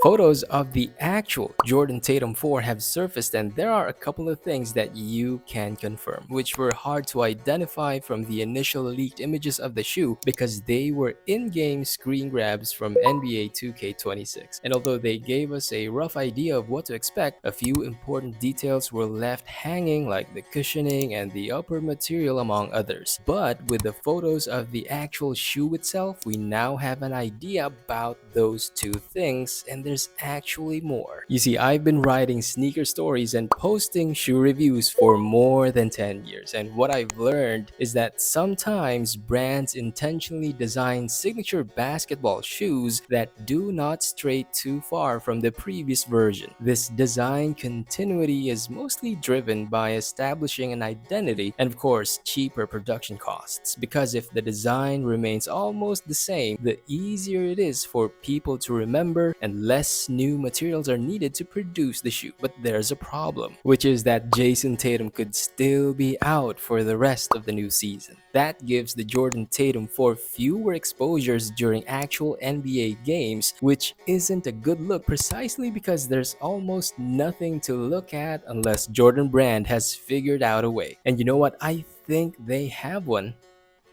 Photos of the actual Jordan Tatum 4 have surfaced, and there are a couple of things that you can confirm, which were hard to identify from the initial leaked images of the shoe because they were in-game screen grabs from NBA 2K26. And although they gave us a rough idea of what to expect, a few important details were left hanging, like the cushioning and the upper material among others. But with the photos of the actual shoe itself, we now have an idea about those two things, and there's actually more. You see, I've been writing sneaker stories and posting shoe reviews for more than 10 years, and what I've learned is that sometimes brands intentionally design signature basketball shoes that do not stray too far from the previous version. This design continuity is mostly driven by establishing an identity and, of course, cheaper production costs, because if the design remains almost the same, the easier it is for people to remember and less new materials are needed to produce the shoe. But there's a problem, which is that Jayson Tatum could still be out for the rest of the new season. That gives the Jordan Tatum 4 fewer exposures during actual NBA games, which isn't a good look precisely because there's almost nothing to look at unless Jordan Brand has figured out a way. And you know what? I think they have one.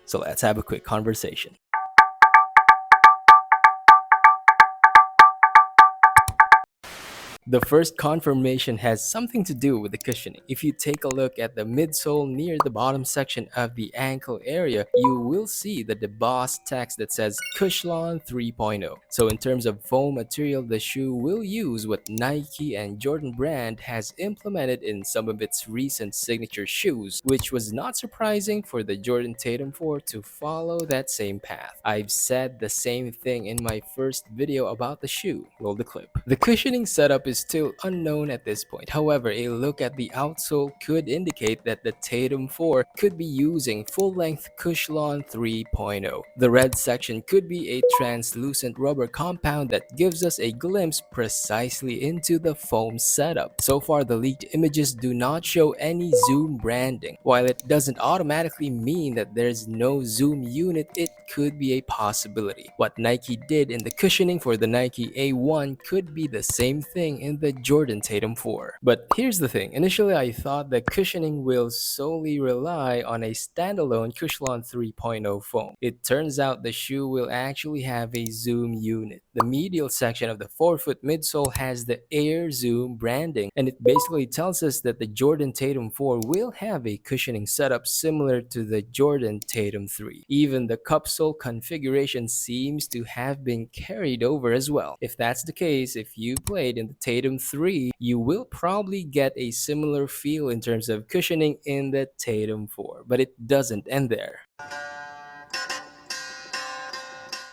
So let's have a quick conversation. The first confirmation has something to do with the cushioning. If you take a look at the midsole near the bottom section of the ankle area, you will see the embossed text that says Cushlon 3.0. So in terms of foam material, the shoe will use what Nike and Jordan Brand has implemented in some of its recent signature shoes, which was not surprising for the Jordan Tatum 4 to follow that same path. I've said the same thing in my first video about the shoe. Roll the clip. The cushioning setup is still unknown at this point. However, a look at the outsole could indicate that the Tatum 4 could be using full-length Cushlon 3.0. The red section could be a translucent rubber compound that gives us a glimpse precisely into the foam setup. So far, the leaked images do not show any zoom branding. While it doesn't automatically mean that there's no zoom unit, it could be a possibility. What Nike did in the cushioning for the Nike A1 could be the same thing in the Jordan Tatum 4. But here's the thing, initially I thought the cushioning will solely rely on a standalone Cushlon 3.0 foam. It turns out the shoe will actually have a zoom unit. The medial section of the forefoot midsole has the Air Zoom branding, and it basically tells us that the Jordan Tatum 4 will have a cushioning setup similar to the Jordan Tatum 3. Even the cupsole configuration seems to have been carried over as well. If that's the case, if you played in the Tatum 3, you will probably get a similar feel in terms of cushioning in the Tatum 4, but it doesn't end there.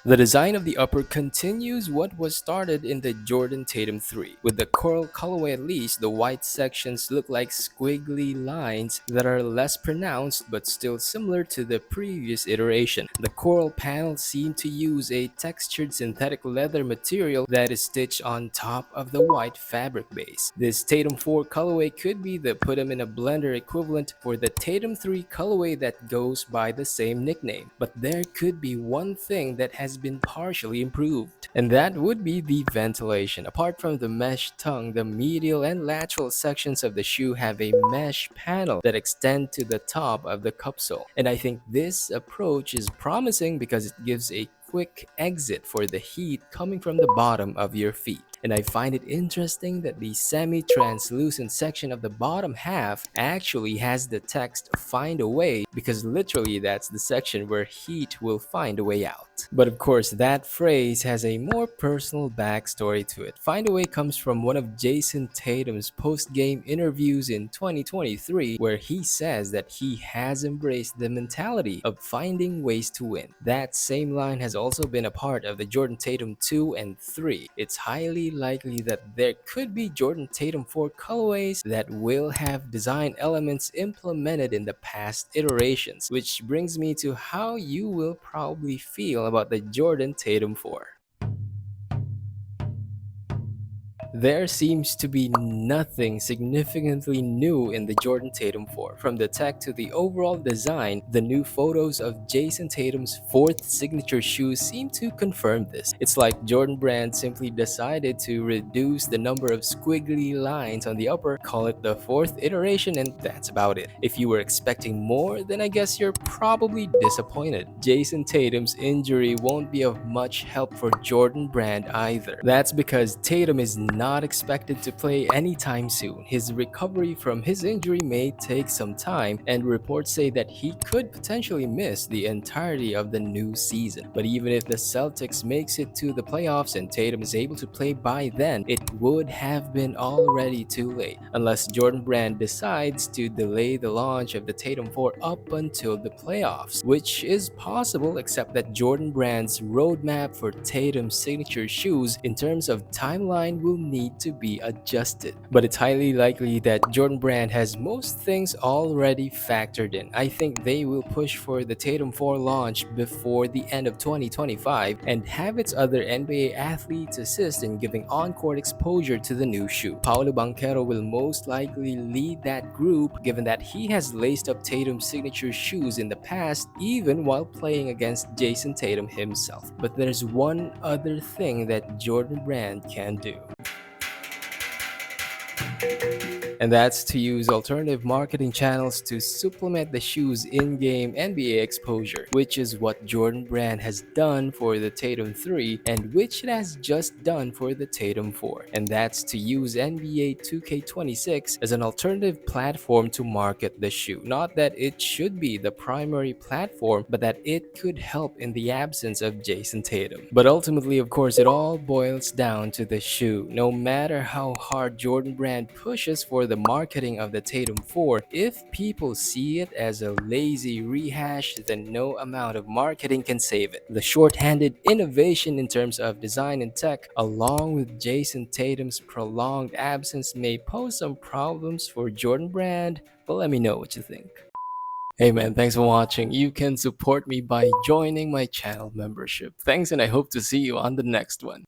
The design of the upper continues what was started in the Jordan Tatum 3. With the coral colorway at least, the white sections look like squiggly lines that are less pronounced but still similar to the previous iteration. The coral panels seem to use a textured synthetic leather material that is stitched on top of the white fabric base. This Tatum 4 colorway could be the put 'em in a blender equivalent for the Tatum 3 colorway that goes by the same nickname. But there could be one thing that has been partially improved, and that would be the ventilation. Apart from the mesh tongue, the medial and lateral sections of the shoe have a mesh panel that extend to the top of the cupsole. And I think this approach is promising because it gives a quick exit for the heat coming from the bottom of your feet. And I find it interesting that the semi-translucent section of the bottom half actually has the text "find a way," because literally that's the section where heat will find a way out. But of course, that phrase has a more personal backstory to it. Find a way comes from one of Jayson Tatum's post-game interviews in 2023, where he says that he has embraced the mentality of finding ways to win. That same line has also been a part of the Jordan Tatum 2 and 3. It's highly likely that there could be Jordan Tatum 4 colorways that will have design elements implemented in the past iterations, which brings me to how you will probably feel about the Jordan Tatum 4. There seems to be nothing significantly new in the Jordan Tatum 4. From the tech to the overall design, the new photos of Jayson Tatum's fourth signature shoe seem to confirm this. It's like Jordan Brand simply decided to reduce the number of squiggly lines on the upper, call it the fourth iteration, and that's about it. If you were expecting more, then I guess you're probably disappointed. Jayson Tatum's injury won't be of much help for Jordan Brand either. That's because Tatum is not expected to play anytime soon. His recovery from his injury may take some time, and reports say that he could potentially miss the entirety of the new season. But even if the Celtics makes it to the playoffs and Tatum is able to play by then, it would have been already too late, unless Jordan Brand decides to delay the launch of the Tatum 4 up until the playoffs, which is possible, except that Jordan Brand's roadmap for Tatum's signature shoes in terms of timeline will need to be adjusted. But it's highly likely that Jordan Brand has most things already factored in. I think they will push for the Tatum 4 launch before the end of 2025 and have its other NBA athletes assist in giving on-court exposure to the new shoe. Paolo Banchero will most likely lead that group, given that he has laced up Tatum's signature shoes in the past, even while playing against Jayson Tatum himself. But there's one other thing that Jordan Brand can do. And that's to use alternative marketing channels to supplement the shoe's in-game NBA exposure, which is what Jordan Brand has done for the Tatum 3 and which it has just done for the Tatum 4. And that's to use NBA 2K26 as an alternative platform to market the shoe. Not that it should be the primary platform, but that it could help in the absence of Jayson Tatum. But ultimately, of course, it all boils down to the shoe. No matter how hard Jordan Brand pushes for the marketing of the Tatum 4, if people see it as a lazy rehash, then no amount of marketing can save it. The short-handed innovation in terms of design and tech, along with Jayson Tatum's prolonged absence, may pose some problems for Jordan Brand, but let me know what you think. Hey man, thanks for watching. You can support me by joining my channel membership. Thanks, and I hope to see you on the next one.